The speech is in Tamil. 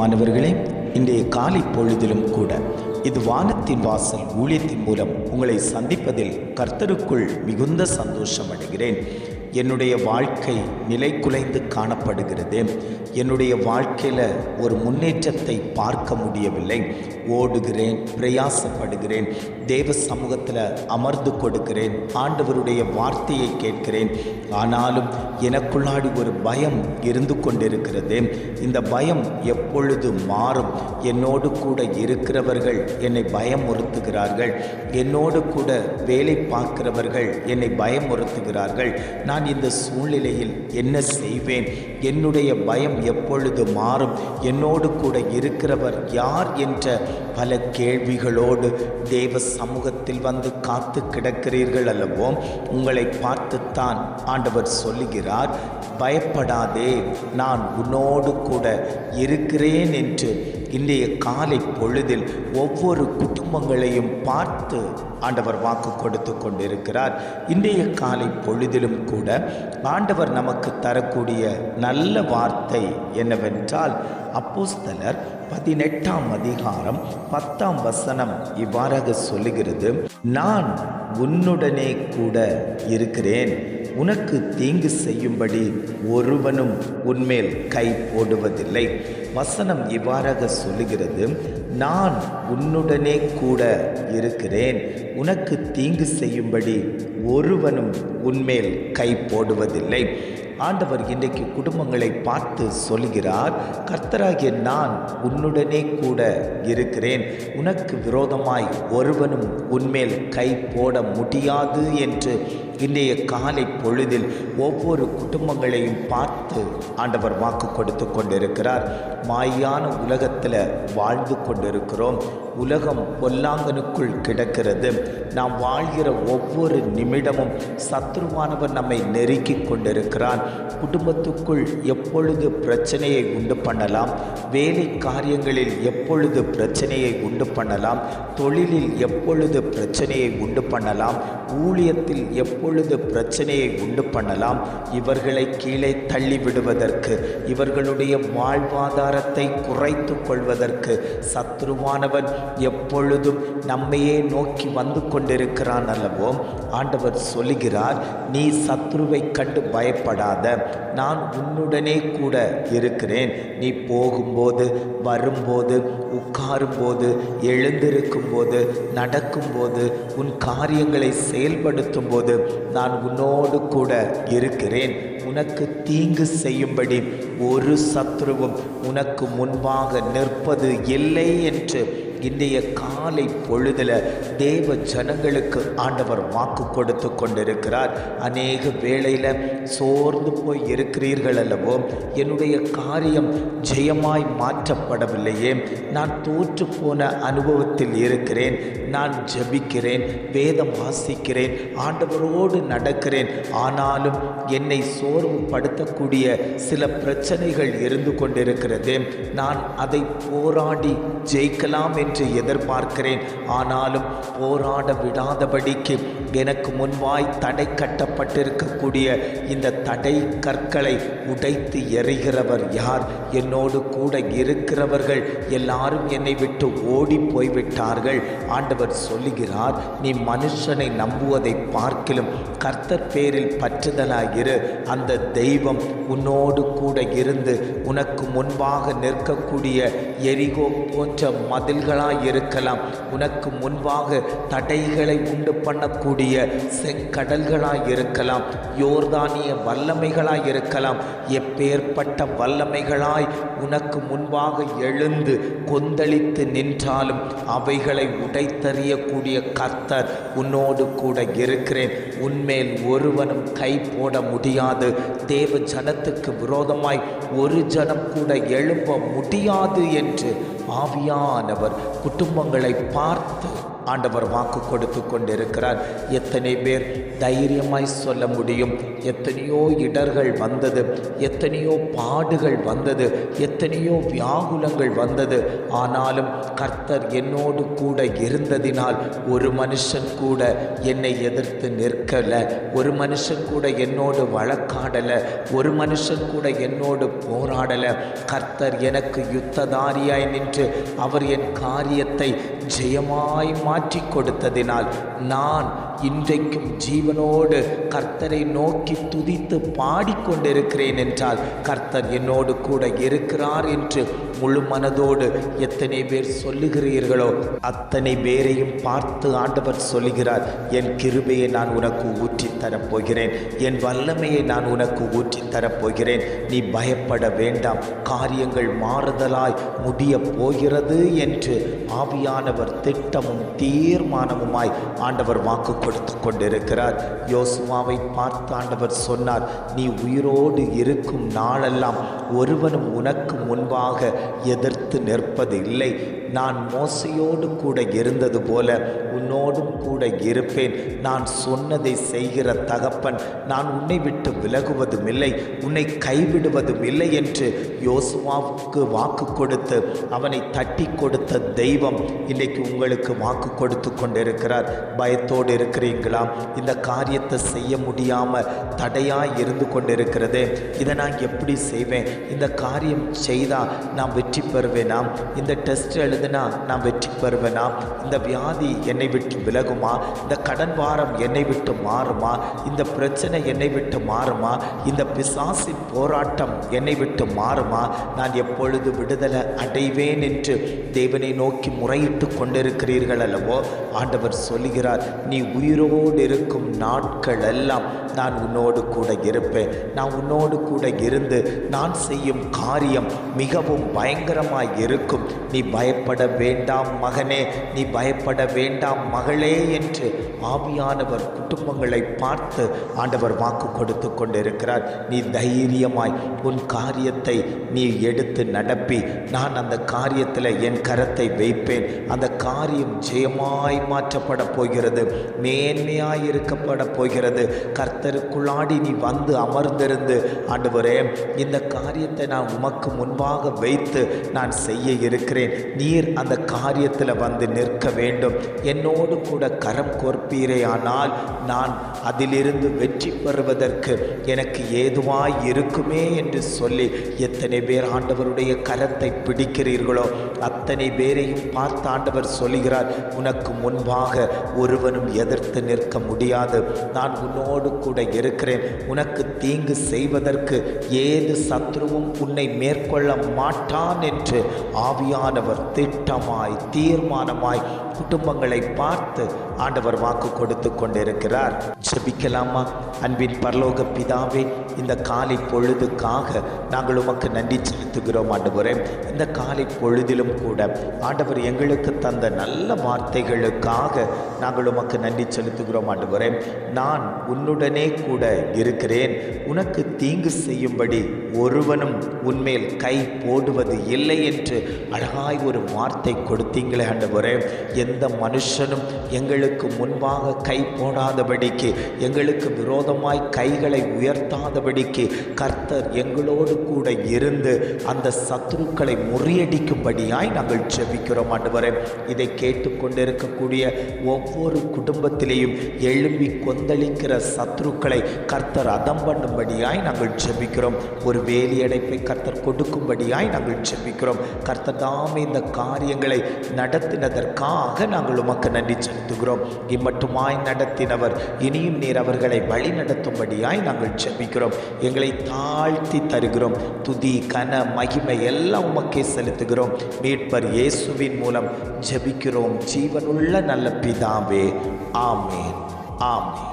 பிரியமானவர்களே, இன்றைய காலை பொழுதிலும் கூட இது வானத்தின் வாசல் ஊழியத்தின் மூலம் உங்களை சந்திப்பதில் கர்த்தருக்குள் மிகுந்த சந்தோஷம் அடைகிறேன். என்னுடைய வாழ்க்கை நிலை குலைந்து காணப்படுகிறது. என்னுடைய வாழ்க்கையில் ஒரு முன்னேற்றத்தை பார்க்க முடியவில்லை. ஓடுகிறேன், பிரயாசப்படுகிறேன், தேவ சமூகத்தில் அமர்ந்து கொடுக்கிறேன், ஆண்டவருடைய வார்த்தையை கேட்கிறேன். ஆனாலும் எனக்குள்ளாடி ஒரு பயம் இருந்து கொண்டிருக்கிறது. இந்த பயம் எப்பொழுது மாறும்? என்னோடு கூட இருக்கிறவர்கள் என்னை பயமுறுத்துகிறார்கள். என்னோடு கூட வேலை பார்க்கிறவர்கள் என்னை பயமுறுத்துகிறார்கள். நான் இந்த சூழ்நிலையில் என்ன செய்வேன்? என்னுடைய பயம் எப்பொழுது மாறும்? என்னோடு கூட இருக்கிறவர் யார் என்ற பல கேள்விகளோடு தேவ சமூகத்தில் வந்து காத்து கிடக்கிறீர்கள் அல்லவோ? உங்களை பார்த்துத்தான் ஆண்டவர் சொல்லுகிறார், பயப்படாதே, நான் உன்னோடு கூட இருக்கிறேன் என்று. இன்றைய காலை பொழுதில் ஒவ்வொரு குடும்பங்களையும் பார்த்து ஆண்டவர் வாக்கு கொடுத்து கொண்டிருக்கிறார். இன்றைய காலை பொழுதிலும் கூட ஆண்டவர் நமக்கு தரக்கூடிய நல்ல வார்த்தை என்னவென்றால், அப்போஸ்தலர் 18ஆம் அதிகாரம் 10ஆம் வசனம் இவ்வாறாக சொல்லுகிறது, நான் உன்னுடனே கூட இருக்கிறேன், உனக்கு தீங்கு செய்யும்படி ஒருவனும் உன்மேல் கை போடுவதில்லை. வசனம் இவ்வாறாக சொல்லுகிறது, நான் உன்னுடனே கூட இருக்கிறேன், உனக்கு தீங்கு செய்யும்படி ஒருவனும் உன்மேல் கை போடுவதில்லை. ஆண்டவர் இன்றைக்கு குடும்பங்களை பார்த்து சொல்கிறார், கர்த்தராகிய நான் உன்னுடனே கூட இருக்கிறேன், உனக்கு விரோதமாய் ஒருவனும் உன்மேல் கை போட முடியாது என்று இன்றைய காலை பொழுதில் ஒவ்வொரு குடும்பங்களையும் பார்த்து ஆண்டவர் வாக்கு கொடுத்து கொண்டிருக்கிறார். மாயான உலகத்தில் வாழ்ந்து கொண்டிருக்கிறோம். உலகம் பொல்லாங்கனுக்குள் கிடக்கிறது. நாம் வாழ்கிற ஒவ்வொரு நிமிடமும் சத்ருவானவர் நம்மை நெருக்கி கொண்டிருக்கிறான். குடும்பத்துக்குள் எப்பொழுது பிரச்சனையை உண்டு பண்ணலாம், வேலை காரியங்களில் எப்பொழுது பிரச்சனையை உண்டு பண்ணலாம், தொழிலில் எப்பொழுது பிரச்சனையை உண்டு பண்ணலாம், ஊழியத்தில் எப்பொழுது பிரச்சனையை உண்டு பண்ணலாம், இவர்களை கீழே தள்ளிவிடுவதற்கு, இவர்களுடைய வாழ்வாதாரத்தை குறைத்து கொள்வதற்கு சத்ருவானவன் எப்பொழுதும் நம்மையே நோக்கி வந்து கொண்டிருக்கிறான் அல்லவோ? ஆண்டவர் சொல்லுகிறார், நீ சத்ருவை கண்டு பயப்படாத, நான் உன்னுடனே கூட இருக்கிறேன். நீ போகும்போது, வரும்போது, உட்காரும்போது, எழுந்திருக்கும் போது, நடக்கும்போது, உன் காரியங்களை செயல்படுத்தும் போது நான் உன்னோடு கூட இருக்கிறேன். உனக்கு தீங்கு செய்யும்படி ஒரு சத்ருவும் உனக்கு முன்பாக நிற்பது இல்லை என்று இன்றைய காலை பொழுதில் தேவ ஜனங்களுக்கு ஆண்டவர் வாக்கு கொடுத்து கொண்டிருக்கிறார். அநேக வேளையில் சோர்ந்து போய் இருக்கிறீர்கள் அல்லவோ? என்னுடைய காரியம் ஜெயமாய் மாற்றப்படவில்லையே, நான் தோற்று போன அனுபவத்தில் இருக்கிறேன், நான் ஜெபிக்கிறேன், வேதம் வாசிக்கிறேன், ஆண்டவரோடு நடக்கிறேன், ஆனாலும் என்னை சோர்வுபடுத்தக்கூடிய சில பிரச்சனைகள் இருந்து கொண்டிருக்கிறது. நான் அதை போராடி ஜெயிக்கலாம் என்று எதிர்பார்க்கிறேன், ஆனாலும் போராட விடாதபடிக்கு எனக்கு முன்பாய் தடை கட்டப்பட்டிருக்கக்கூடிய இந்த தடை கற்களை உடைத்து எறிகிறவர் யார்? என்னோடு கூட இருக்கிறவர்கள் எல்லாரும் என்னை விட்டு ஓடி போய்விட்டார்கள். ஆண்டவர் சொல்லுகிறார், நீ மனுஷனை நம்புவதை பார்க்கிலும் கர்த்தர் பேரில் பற்றுதலாயிரு. அந்த தெய்வம் உன்னோடு கூட இருந்து உனக்கு முன்பாக நிற்கக்கூடிய எரிகோ போன்ற மதில்களாய் இருக்கலாம், உனக்கு முன்பாக தடைகளை உண்டு பண்ணக்கூடிய செங்கடல்களாய் இருக்கலாம், யோர்தானிய வல்லமைகளாய் இருக்கலாம். எப்பேற்பட்ட வல்லமைகளாய் உனக்கு முன்பாக எழுந்து கொந்தளித்து நின்றாலும் அவைகளை உடைத்தறியக்கூடிய கர்த்தர் உன்னோடு கூட இருக்கிறேன், உன்மேல் ஒருவனும் கை போட முடியாது. தேவ ஜனத்துக்கு விரோதமாய் ஒரு ஜனம் கூட எழுப்ப முடியாது என்று ஆவியானவர் குடும்பங்களை பார்த்து ஆண்டவர் வாக்கு கொடுத்து கொண்டிருக்கிறார். எத்தனை பேர் தைரியமாய் சொல்ல முடியும்? எத்தனையோ இடர்கள் வந்தது, எத்தனையோ பாடுகள் வந்தது, எத்தனையோ வியாகுலங்கள் வந்தது. ஆனாலும் கர்த்தர் என்னோடு கூட இருந்ததினால் ஒரு மனுஷன் கூட என்னை எதிர்த்து நிற்கலை, ஒரு மனுஷன் கூட என்னோடு வழக்காடலை, ஒரு மனுஷன் கூட என்னோடு போராடலை. கர்த்தர் எனக்கு யுத்ததாரியாய் நின்று அவர் என் காரியத்தை ஜெயமாய் மாற்றி கொடுத்ததினால் நான் இன்றைக்கும் ஜீவனோடு கர்த்தரை நோக்கி துதித்து பாடிக்கொண்டிருக்கிறேன் என்றால் கர்த்தர் என்னோடு கூட இருக்கிறார் என்று முழு மனதோடு எத்தனை பேர் சொல்லுகிறீர்களோ அத்தனை பேரையும் பார்த்து ஆண்டவர் சொல்லுகிறார், என் கிருபையை நான் உனக்கு ஊற்றி தரப்போகிறேன், என் வல்லமையை நான் உனக்கு ஊற்றி தரப்போகிறேன், நீ பயப்பட வேண்டாம், காரியங்கள் மாறுதலாய் முடிய போகிறது என்று ஆவியானவர் திட்டமும் தீர்மானமுமாய் ஆண்டவர் வாக்கு கொடுத்து கொண்டிருக்கிறார். யோசுவாவை பார்த்து ஆண்டவர் சொன்னார், நீ உயிரோடு இருக்கும் நாளெல்லாம் ஒருவனும் உனக்கு முன்பாக எதிர்த்து நிற்பது இல்லை. நான் மோசையோடு கூட இருந்தது போல உன்னோடும் கூட இருப்பேன். நான் சொன்னதை செய்கிற தகப்பன், நான் உன்னை விட்டு விலகுவதும் இல்லை, உன்னை கைவிடுவதும் இல்லை என்று யோசுவாவுக்கு வாக்கு கொடுத்து அவனை தட்டி கொடுத்த தெய்வம் இன்றைக்கு உங்களுக்கு வாக்கு கொடுத்து கொண்டிருக்கிறார். பயத்தோடு இருக்கிறீங்களா? இந்த காரியத்தை செய்ய முடியாமல் தடையாக இருந்து கொண்டிருக்கிறது. இதை நான் எப்படி செய்வேன்? இந்த காரியம் செய்தால் நான் வெற்றி பெறுவேனா? இந்த டெஸ்ட் எழுதினா நான் வெற்றி பெறுவேனா? இந்த வியாதி என்னை விட்டு விலகுமா? இந்த கடன் வாரம் என்னை விட்டு மாறுமா? இந்த பிரச்சனை என்னை விட்டு மாறுமா? இந்த பிசாசின் போராட்டம் என்னை விட்டு மாறுமா? நான் எப்பொழுது விடுதலை அடைவேன் என்று தேவனை நோக்கி முறையிட்டு கொண்டிருக்கிறீர்கள் அல்லவோ? ஆண்டவர் சொல்லுகிறார், நீ உயிரோடு இருக்கும் நாட்கள் எல்லாம் நான் உன்னோடு கூட இருப்பேன். நான் உன்னோடு கூட இருந்து நான் செய்யும் காரியம் மிகவும் பயங்கரமாய் இருக்கும். நீ பயப்பட வேண்டாம் மகனே, நீ பயப்பட வேண்டாம் மகளே என்று ஆவியானவர் குடும்பங்களை பார்த்து ஆண்டவர் வாக்கு கொடுத்து கொண்டிருக்கிறார். நீ தைரியமாய் உன் காரியத்தை நீ எடுத்து நடப்பி, நான் அந்த காரியத்தில் என் கரத்தை வைப்பேன். அந்த காரியம் ஜெயமாய் மாற்றப்பட போகிறது, மேன்மையாய் இருக்கப்பட போகிறது. கர்த்தருக்குள்ளாடி நீ வந்து அமர்ந்திருந்து, ஆண்டவரே இந்த காரியத்தை நான் உமக்கு முன்பாக வைத்து நான் செய்ய இருக்கிறேன், நீர் அந்த காரியத்தில் வந்து நிற்க வேண்டும், என்னோடு கூட கரம் கோர்ப்பீரே, ஆனால் நான் அதிலிருந்து வெற்றி பெறுவதற்கு எனக்கு ஏதுவாய் இருக்குமே என்று சொல்லி எத்தனை பேர் ஆண்டவருடைய கரத்தை பிடிக்கிறீர்களோ அத்தனை பேரையும் பார்த்து ஆண்டவர் சொல்லுகிறார், உனக்கு முன்பாக ஒருவனும் எதிர்த்து நிற்க முடியாது, நான் உன்னோடு கூட இருக்கிறேன், உனக்கு தீங்கு செய்வதற்கு ஏது சத்ருவும் உன்னை மேற்கொள்ள மாட்டான் என்று ஆவியானவர் திட்டமாய் தீர்மானமாய் குடும்பங்களை பார்த்து ஆண்டவர் வாக்கு கொடுத்து கொண்டிருக்கிறார். ஜெபிக்கலாமா? அன்பின் பரலோக பிதாவே, இந்த காலை பொழுதுக்காக நாங்கள் உமக்கு நன்றி செலுத்துகிறோம் ஆண்டவரே. இந்த காலை பொழுதிலும் கூட ஆண்டவர் எங்களுக்கு தந்த நல்ல வார்த்தைகளுக்காக நாங்கள் உமக்கு நன்றி செலுத்துகிறோம் ஆண்டவரே. நான் உன்னுடனே கூட இருக்கிறேன், உனக்கு தீங்கு செய்யும்படி ஒருவனும் உன்மேல் கை போடுவது இல்லை என்று அழகாய் ஒரு வார்த்தை கொடுத்தீங்களே ஆண்டவரே. எந்த மனுஷனும் எங்களுக்கு முன்பாக கை போடாதபடிக்கு, எங்களுக்கு விரோதமாய் கைகளை உயர்த்தாதபடிக்கு கர்த்தர் எங்களோடு கூட இருந்து அந்த சத்துருக்களை முறியடிக்கும்படியாய் நாங்கள் ஜெபிக்கிறோம் ஆண்டவரே. இதை கேட்டுக்கொண்டிருக்கக்கூடிய ஒவ்வொரு குடும்பத்திலேயும் எழும்பி கொந்தளிக்கிற சத்துருக்களை கர்த்தர் அதம் பண்ணும்படியாய் நாங்கள் ஜெபிக்கிறோம். ஒரு வேலியடைப்பை கர்த்தர் கொடுக்கும்படியாய் நாங்கள் ஜெபிக்கிறோம். கர்த்தர் தாமே இந்த காரியங்களை நடத்தினதற்காக நாங்கள் உமக்கு நன்றி செலுத்துகிறோம். இம்மட்டுமாய் நடத்தினவர் இனியும் நீர் அவர்களை வழி நடத்தும்படியாய் நாங்கள் ஜெபிக்கிறோம். எங்களை தாழ்த்தி தருகிறோம். துதி கன மகிமை எல்லாம் உமக்கே செலுத்துகிறோம். மீட்பர் இயேசுவின் மூலம் ஜெபிக்கிறோம் ஜீவனுள்ள நல்ல பிதாவே. ஆமேன், ஆமேன்.